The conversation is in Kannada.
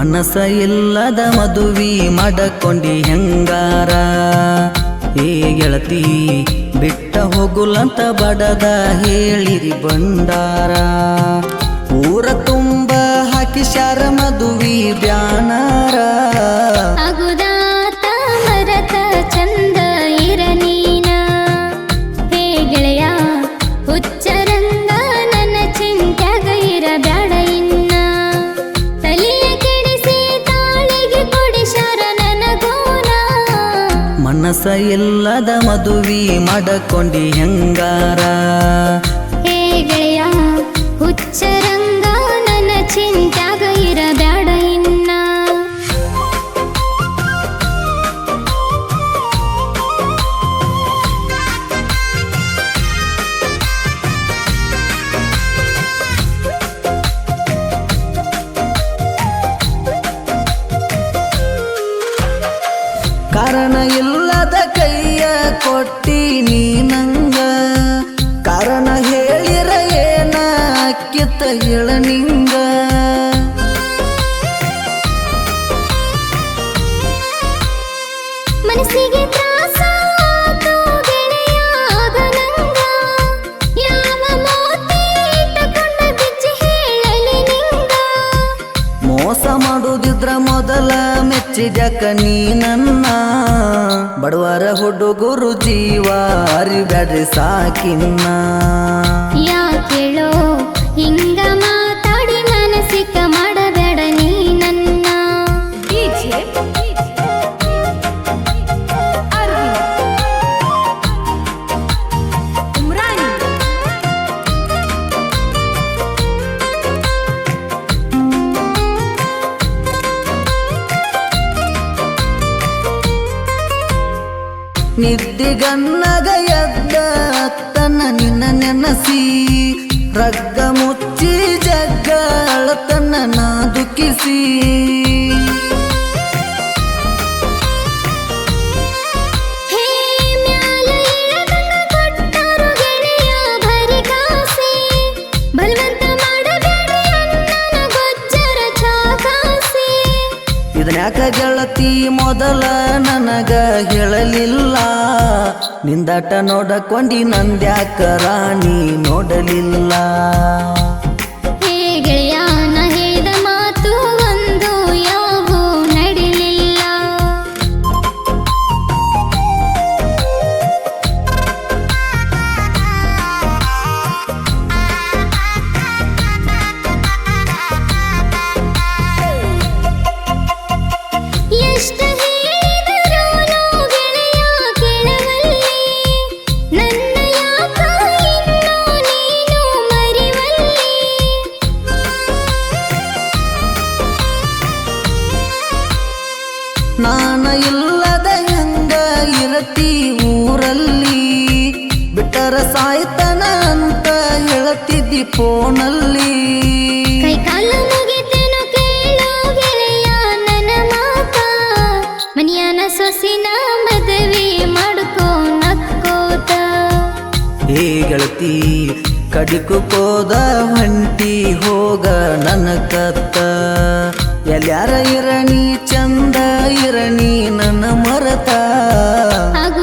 ಮನಸ ಇಲ್ಲದ ಮದುವಿ ಮಾಡಕೊಂಡಿ ಹೆಂಗಾರ ಏ ಗೆಳತಿ ಬಿಟ್ಟ ಹೋಗುಲಂತ ಬಡದ ಹೇಳಿರಿ ಬಂಡಾರ ಊರ ತುಂಬ ಹಾಕಿಸ್ಯಾರ ಮದುವಿ ಬ್ಯಾನರ ಆಗುದಾತ ಮರತ ಚಂದ ಇರ ನೀನ ಹೇ ಗೆಳೆಯ ಹುಚ್ಚರಂಗ ನನ್ನ ಚಿಂತ್ಯಾಗ ಇರ ಬ್ಯಾಡ ಇನ್ನ ತಲೆಯ ಕೆಡಿಸಿ ತಾಳಿಗೆ ಕೊಡಿಸ್ಯಾರ ನನಗೋನ ಮನಸ ಇಲ್ಲದ ಮದುವಿ ಮಾಡಕೊಂಡಿ ಹೆಂಗಾರ ಹೇ ಗೆಳೆಯ ಹುಚ್ಚರಂಗ ನನ್ನ ಚಿಂತ್ಯಾಗ ಇರ ಬ್ಯಾಡ ಇನ್ನ ಕಾರಣ ಇಲ್ಲದ ಕೈಯ ಕೊಟ್ಟಿ ನೀ ನಂಗ ಕಾರಣ ಹೇಳಿರ ಏನ ಕಿತ್ತ ಹೇಳ ನಿಂಗ ಮನಸ್ಸಿಗೆ ತ್ರಾಸಾತು ಗೆಳೆಯ ಆಗ ನಂಗ ಯಾವ ಮೋತಿ ಇಟ್ಟಕೊಂಡ ಬಿಚ್ಚಿ ಹೇಳಲಿ ನಿಂಗ ಮೋಸ ಮಾಡುದಿದ್ರ ಮೊದಲ ಮೆಚ್ಚಿದ್ಯಾಕ ನೀ ನನ್ನ ಬಡವರ ಹುಡುಗರು ಜೀವ ಅರಿಬ್ಯಾಡ್ರಿ ಸಾಕಿನ್ನ ಯಾಕೇಳೋ ಹಿಂಗ ಮಾತಾಡಿ ಮನಸ್ಸಿಕ ಮಾಡಬೇಡ ನೀ ನನ್ನ ನಿದ್ದಿಗನ್ನಗ ಎದ್ದ ತನ್ನ ನಿನ್ನ ನೆನಸಿ ರಗ್ಗ ಮುಚ್ಚಿ ಜಗ್ಗಳ ತನ್ನ ನಾ ದುಃಖಿಸಿ ಹೇ ಮ್ಯಾಲ ಇಳದಂಗ ಕೊಟ್ಟರು ಗೆಳೆಯ ಭರಿ ಕಾಸೆ ಬಲವಂತ ಮಾಡಬೇಡಿ ಅಣ್ಣನ ಗೊಜ್ಜರ ಚಾಕಾಸೆ ಇದನ್ಯಾಕ ಗೆಳತಿ ಮೊದಲ ನನಗ ಹೇಳಲಿಲ್ಲ ನಿಂದಾಟ ನೋಡಕೊಂಡಿ ನಂದ್ಯಾಕ ರಾಣಿ ನೋಡಲಿಲ್ಲ ಹೇ ಗೆಳೆಯ ನಾ ಹೇಳಿದ ಮಾತು ಒಂದು ಯಾವೂ ನಡಿಲಿಲ್ಲ ಎಷ್ಟ ಹೇಳಿದರೂನು ಗೆಳೆಯ ಕೇಳವಲ್ಲಿ ನನ್ನ ಯಾಕ ಇನ್ನೂ ನೀನು ಮರಿವಲ್ಲಿ ನಾನ ಇಲ್ಲದ ಹೆಂಗ ಇರತಿ ಊರಲ್ಲಿ ಬಿಟ್ಟರ ಸಾಯ್ತನ ಅಂತ ಹೇಳತಿದ್ದಿ ಫೋನಲ್ಲಿ ಕೈ ಕಾಲ ಮುಗಿತೇನು ಕೇಳೋ ಗೆಳೆಯ ನನ್ನ ಮಾತ ಮನಿಯಾನ ಸೊಸಿನ ಮದುವೆ ಮಾಡ್ಕೋ ನಕ್ಕೋತ ಏ ಗೆಳತಿ ಕಡಿಕು ಕೋದ ಹೊಂಟಿ ಹೋಗ ನನ್ನ ಕತ್ತ ಎಲ್ಯಾರ ಇರಣಿ ಚಂದ ಇರಣಿ ನನ್ನ ಮರತ ಆಗು